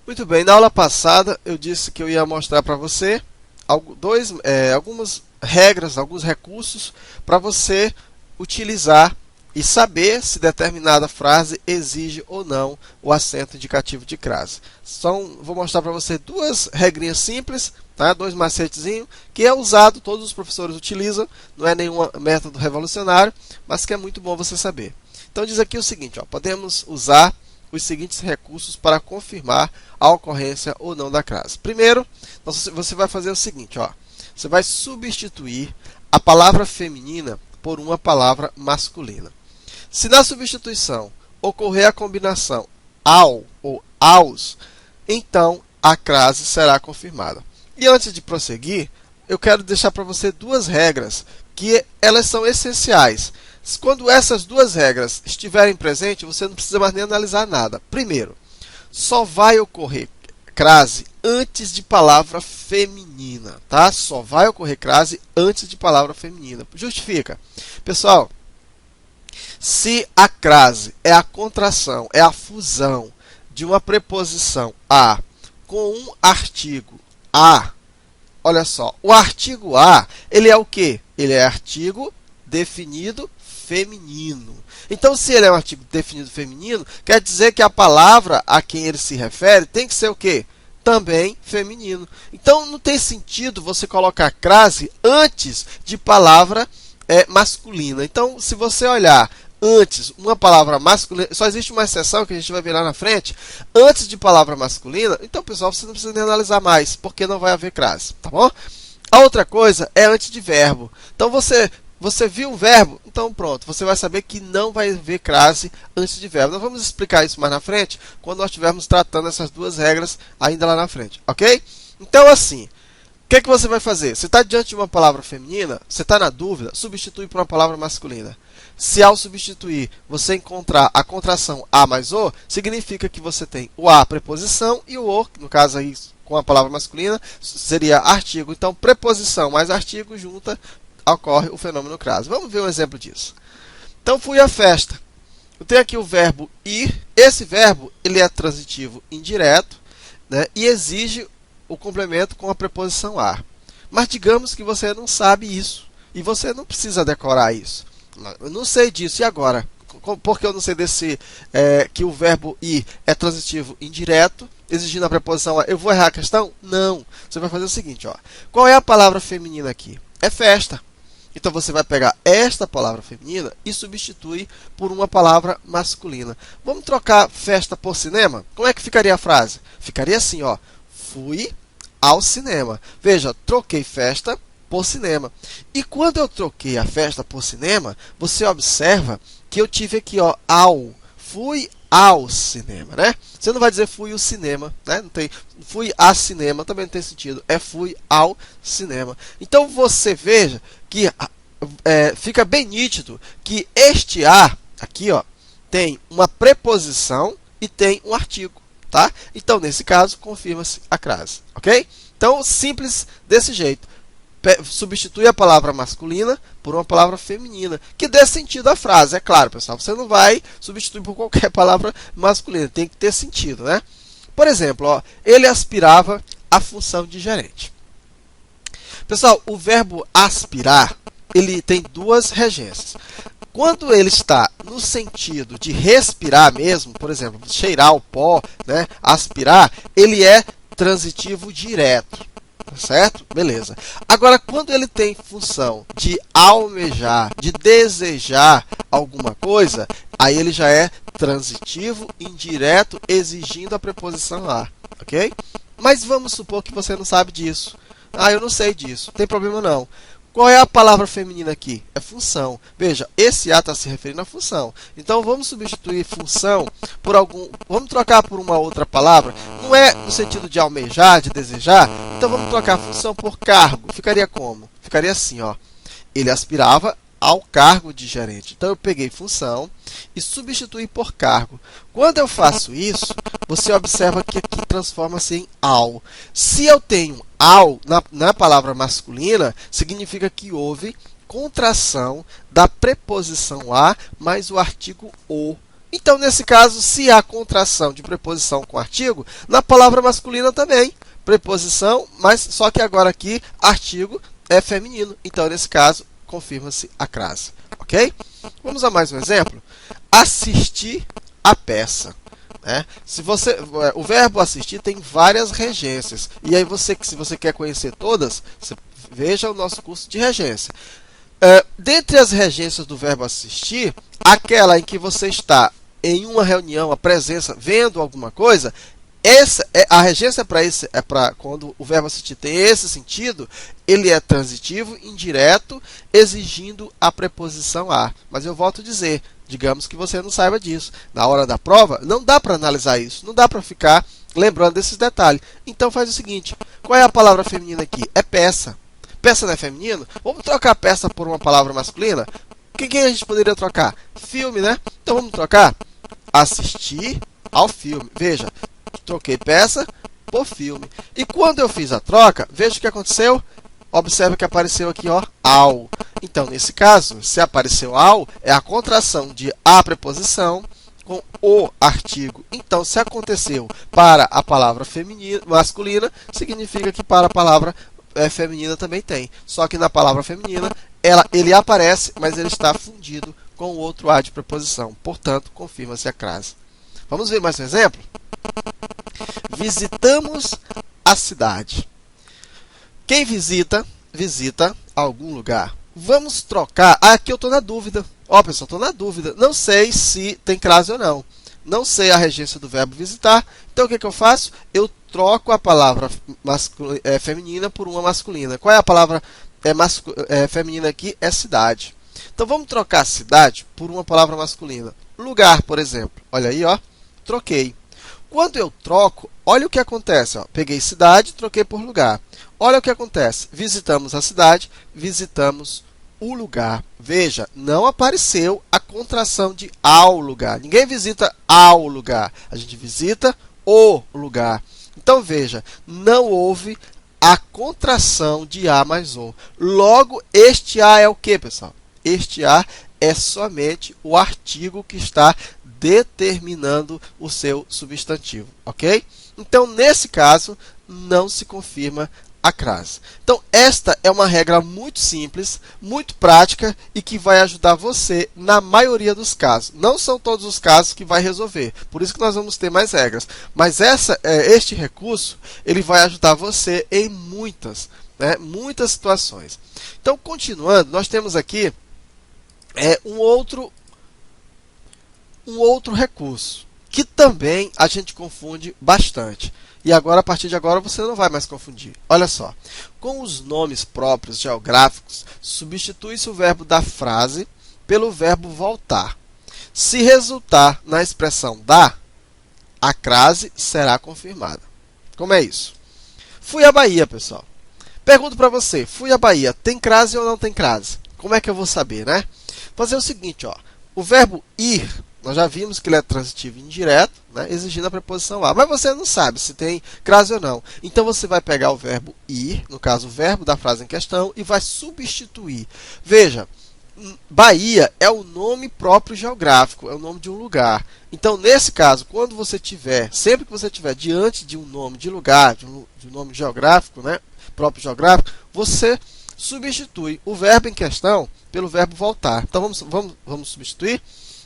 Muito bem, na aula passada eu disse que eu ia mostrar para você algumas regras, alguns recursos para você utilizar e saber se determinada frase exige ou não o acento indicativo de crase. Vou mostrar para você duas regrinhas simples, tá? Dois macetezinhos, que é usado, todos os professores utilizam, não é nenhum método revolucionário, mas que é muito bom você saber. Então diz aqui o seguinte, ó, podemos usar os seguintes recursos para confirmar a ocorrência ou não da crase. Primeiro, você vai fazer o seguinte, ó, você vai substituir a palavra feminina por uma palavra masculina. Se na substituição ocorrer a combinação ao ou aos, então a crase será confirmada. E antes de prosseguir, eu quero deixar para você duas regras que elas são essenciais. Quando essas duas regras estiverem presentes, você não precisa mais nem analisar nada. Primeiro, só vai ocorrer crase antes de palavra feminina, tá? Só vai ocorrer crase antes de palavra feminina. Justifica. Pessoal, se a crase é a contração, é a fusão de uma preposição a com um artigo a, olha só, o artigo a, ele é o quê? Ele é artigo definido feminino. Então, se ele é um artigo definido feminino, quer dizer que a palavra a quem ele se refere tem que ser o quê? Também feminino. Então, não tem sentido você colocar crase antes de palavra masculina. Então, se você olhar antes uma palavra masculina, só existe uma exceção que a gente vai ver lá na frente, antes de palavra masculina, então, pessoal, você não precisa nem analisar mais, porque não vai haver crase, tá bom? A outra coisa é antes de verbo. Então, você viu o verbo? Então pronto, você vai saber que não vai haver crase antes de verbo. Nós vamos explicar isso mais na frente, quando nós estivermos tratando essas duas regras ainda lá na frente, ok? Então assim, o que você vai fazer? Você está diante de uma palavra feminina, você está na dúvida, substitui por uma palavra masculina. Se ao substituir você encontrar a contração a mais o, significa que você tem o a preposição e o o, no caso aí com a palavra masculina, seria artigo. Então preposição mais artigo junta, ocorre o fenômeno crase. Vamos ver um exemplo disso. Então, fui à festa. Eu tenho aqui o verbo ir. Esse verbo ele é transitivo indireto, né, e exige o complemento com a preposição a. Mas digamos que você não sabe isso. E você não precisa decorar isso. Eu não sei disso. E agora? Por que eu não sei que o verbo ir é transitivo indireto, exigindo a preposição a? Eu vou errar a questão? Não. Você vai fazer o seguinte, ó. Qual é a palavra feminina aqui? É festa. Então, você vai pegar esta palavra feminina e substitui por uma palavra masculina. Vamos trocar festa por cinema? Como é que ficaria a frase? Ficaria assim, ó. Fui ao cinema. Veja, troquei festa por cinema. E quando eu troquei a festa por cinema, você observa que eu tive aqui, ó, ao. Fui ao cinema, né? Você não vai dizer fui ao cinema, né? Não tem, fui a cinema, também não tem sentido. É fui ao cinema. Então, você veja que fica bem nítido que este a aqui, ó, tem uma preposição e tem um artigo, tá? Então, nesse caso, confirma-se a crase, ok? Então, simples desse jeito. Substitui a palavra masculina por uma palavra feminina, que dê sentido à frase. É claro, pessoal, você não vai substituir por qualquer palavra masculina, tem que ter sentido, né? Por exemplo, ó, ele aspirava a função de gerente. Pessoal, o verbo aspirar, ele tem duas regências. Quando ele está no sentido de respirar mesmo, por exemplo, cheirar o pó, né, aspirar, ele é transitivo direto. Certo? Beleza. Agora, quando ele tem função de almejar, de desejar alguma coisa, aí ele já é transitivo indireto, exigindo a preposição a, ok? Mas vamos supor que você não sabe disso. Ah, eu não sei disso. Não tem problema não. Qual é a palavra feminina aqui? É função. Veja, esse a está se referindo à função. Então, vamos substituir função por vamos trocar por uma outra palavra. Não é no sentido de almejar, de desejar. Então, vamos trocar a função por cargo. Ficaria como? Ficaria assim, ó. Ele aspirava ao cargo de gerente. Então, eu peguei função e substituí por cargo. Quando eu faço isso, você observa que aqui transforma-se em ao. Se eu tenho ao na palavra masculina, significa que houve contração da preposição a mais o artigo o. Então, nesse caso, se há contração de preposição com artigo, na palavra masculina também. Preposição, mas só que agora aqui, artigo é feminino. Então, nesse caso, confirma-se a crase. Ok? Vamos a mais um exemplo. Assistir a peça. O verbo assistir tem várias regências. E aí, se você quer conhecer todas, você veja o nosso curso de regência. Dentre as regências do verbo assistir, aquela em que você está em uma reunião, a presença, vendo alguma coisa, a regência para quando o verbo assistir tem esse sentido, ele é transitivo, indireto, exigindo a preposição a. Mas eu volto a dizer, digamos que você não saiba disso. Na hora da prova, não dá para analisar isso, não dá para ficar lembrando desses detalhes. Então faz o seguinte, qual é a palavra feminina aqui? É peça. Peça não é feminino? Vamos trocar peça por uma palavra masculina? Quem a gente poderia trocar? Filme, né? Então vamos trocar assistir ao filme. Veja, troquei peça por filme. E quando eu fiz a troca, veja o que aconteceu. Observe que apareceu aqui, ó, ao. Então, nesse caso, se apareceu ao, é a contração de a preposição com o artigo. Então, se aconteceu para a palavra feminina, masculina, significa que para a palavra feminina também tem. Só que na palavra feminina, ele aparece, mas ele está fundido com o outro a de preposição. Portanto, confirma-se a crase. Vamos ver mais um exemplo? Visitamos a cidade. Quem visita algum lugar. Vamos trocar. Aqui eu estou na dúvida. Ó, pessoal, estou na dúvida. Não sei se tem crase ou não. Não sei a regência do verbo visitar. Então, o que eu faço? Eu troco a palavra feminina por uma masculina. Qual é a palavra feminina aqui? É cidade. Então, vamos trocar cidade por uma palavra masculina. Lugar, por exemplo. Olha aí, ó. Troquei. Quando eu troco, olha o que acontece. Ó. Peguei cidade, troquei por lugar. Olha o que acontece. Visitamos a cidade, visitamos o lugar. Veja, não apareceu a contração de ao lugar. Ninguém visita ao lugar. A gente visita o lugar. Então, veja, não houve a contração de a mais o. Logo, este a é o que, pessoal? Este a é somente o artigo que está determinando o seu substantivo, ok? Então, nesse caso, não se confirma a crase. Então, esta é uma regra muito simples, muito prática e que vai ajudar você na maioria dos casos. Não são todos os casos que vai resolver, por isso que nós vamos ter mais regras. Mas este recurso ele vai ajudar você em muitas situações. Então, continuando, nós temos aqui um outro recurso que também a gente confunde bastante. E agora, a partir de agora, você não vai mais confundir. Olha só. Com os nomes próprios geográficos, substitui-se o verbo da frase pelo verbo voltar. Se resultar na expressão dar, a crase será confirmada. Como é isso? Fui à Bahia, pessoal. Pergunto para você, fui à Bahia, tem crase ou não tem crase? Como é que eu vou saber, né? Fazer o seguinte, ó. O verbo ir, nós já vimos que ele é transitivo indireto, né, exigindo a preposição a. Mas você não sabe se tem crase ou não. Então, você vai pegar o verbo ir, no caso, o verbo da frase em questão, e vai substituir. Veja, Bahia é o nome próprio geográfico, é o nome de um lugar. Então, nesse caso, quando você tiver, sempre que você tiver diante de um nome de lugar, de um nome geográfico, né, próprio geográfico, você substitui o verbo em questão pelo verbo voltar. Então, vamos substituir?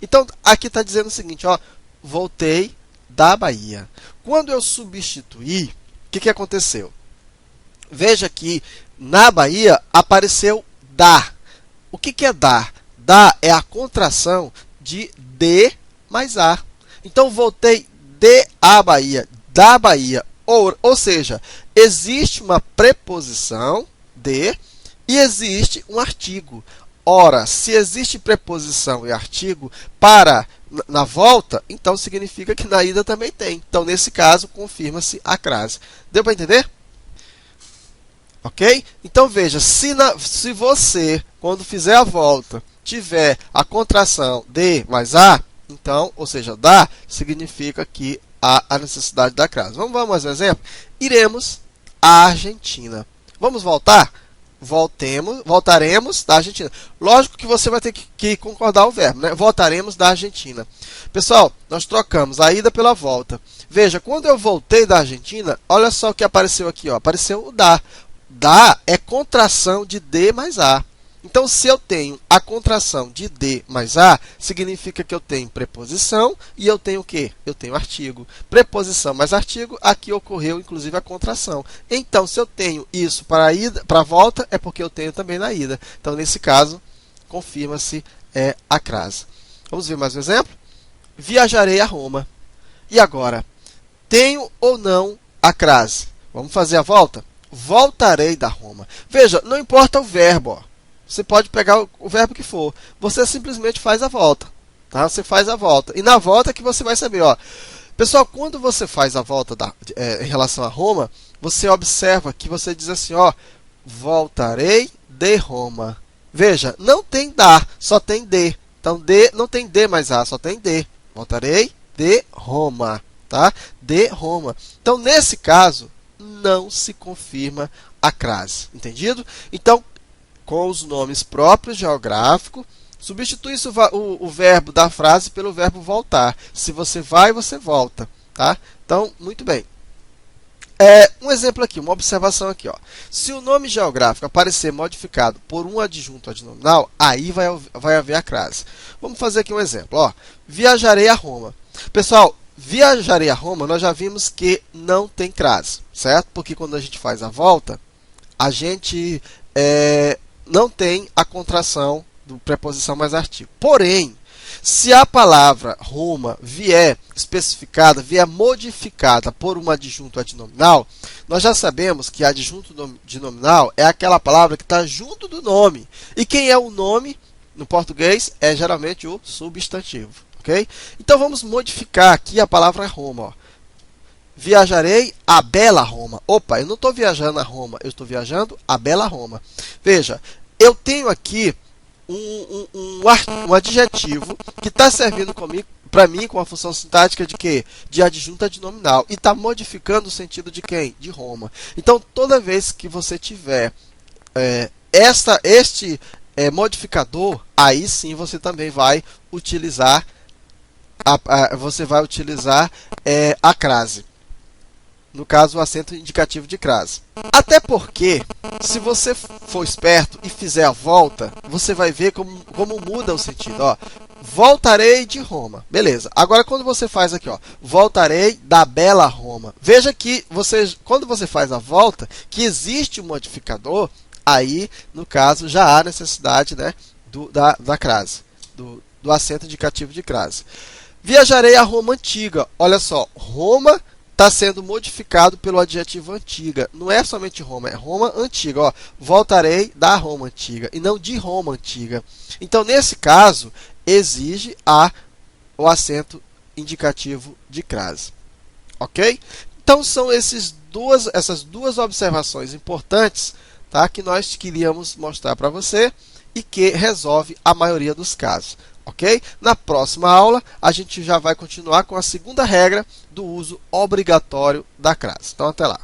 Então, aqui está dizendo o seguinte, ó, voltei da Bahia. Quando eu substituí, o que aconteceu? Veja que na Bahia apareceu dar. O que é dar? Dar é a contração de mais a. Então, voltei de a Bahia, da Bahia. Ou seja, existe uma preposição de e existe um artigo. Ora, se existe preposição e artigo na volta, então significa que na ida também tem. Então, nesse caso, confirma-se a crase. Deu para entender? Ok? Então, veja, se você, quando fizer a volta, tiver a contração de mais a, então, ou seja, da, significa que há a necessidade da crase. Vamos mais um exemplo? Iremos à Argentina. Vamos voltar? voltaremos da Argentina. Lógico que você vai ter que concordar o verbo, né? Voltaremos da Argentina. Pessoal, nós trocamos a ida pela volta. Veja, quando eu voltei da Argentina, olha só o que apareceu aqui, ó. Apareceu o da. Da é contração de D mais A. Então, se eu tenho a contração de D mais A, significa que eu tenho preposição e eu tenho o quê? Eu tenho artigo. Preposição mais artigo, aqui ocorreu inclusive a contração. Então, se eu tenho isso para a ida, para a volta, é porque eu tenho também na ida. Então, nesse caso, confirma-se a crase. Vamos ver mais um exemplo? Viajarei a Roma. E agora? Tenho ou não a crase? Vamos fazer a volta? Voltarei da Roma. Veja, não importa o verbo, ó. Você pode pegar o verbo que for. Você simplesmente faz a volta. Tá? Você faz a volta. E na volta que você vai saber. Ó. Pessoal, quando você faz a volta em relação a Roma, você observa que você diz assim, ó, voltarei de Roma. Veja, não tem da, só tem de. Então, de, não tem D mais A, só tem de. Voltarei de Roma. Tá? De Roma. Então, nesse caso, não se confirma a crase. Entendido? Então, com os nomes próprios geográficos, substitui o verbo da frase pelo verbo voltar. Se você vai, você volta. Tá? Então, muito bem. Um exemplo aqui, uma observação aqui. Ó. Se o nome geográfico aparecer modificado por um adjunto adnominal, aí vai haver a crase. Vamos fazer aqui um exemplo. Ó. Viajarei a Roma. Pessoal, viajarei a Roma, nós já vimos que não tem crase, certo? Porque quando a gente faz a volta, a gente não tem a contração do preposição mais artigo. Porém, se a palavra Roma vier especificada, vier modificada por um adjunto adnominal, nós já sabemos que adjunto adnominal é aquela palavra que está junto do nome. E quem é o nome no português é geralmente o substantivo. Okay? Então vamos modificar aqui a palavra Roma. Ó. Viajarei a bela Roma. Opa, eu não estou viajando a Roma, eu estou viajando a bela Roma. Veja, eu tenho aqui um adjetivo que está servindo para mim com a função sintática de quê? De adjunto adnominal. E está modificando o sentido de quem? De Roma. Então, toda vez que você tiver este modificador, aí sim você também vai utilizar a crase. No caso, o acento indicativo de crase. Até porque, se você for esperto e fizer a volta, você vai ver como muda o sentido. Ó. Voltarei de Roma. Beleza. Agora, quando você faz aqui, ó, voltarei da bela Roma. Veja que quando você faz a volta, que existe um modificador, aí, no caso, já há necessidade, né, da crase, do acento indicativo de crase. Viajarei a Roma antiga. Olha só, Roma está sendo modificado pelo adjetivo antiga. Não é somente Roma, é Roma antiga. Ó, voltarei da Roma antiga e não de Roma antiga. Então, nesse caso, exige o acento indicativo de crase. Ok? Então, são essas duas observações importantes, tá, que nós queríamos mostrar para você e que resolve a maioria dos casos. Ok? Na próxima aula, a gente já vai continuar com a segunda regra do uso obrigatório da crase. Então, até lá.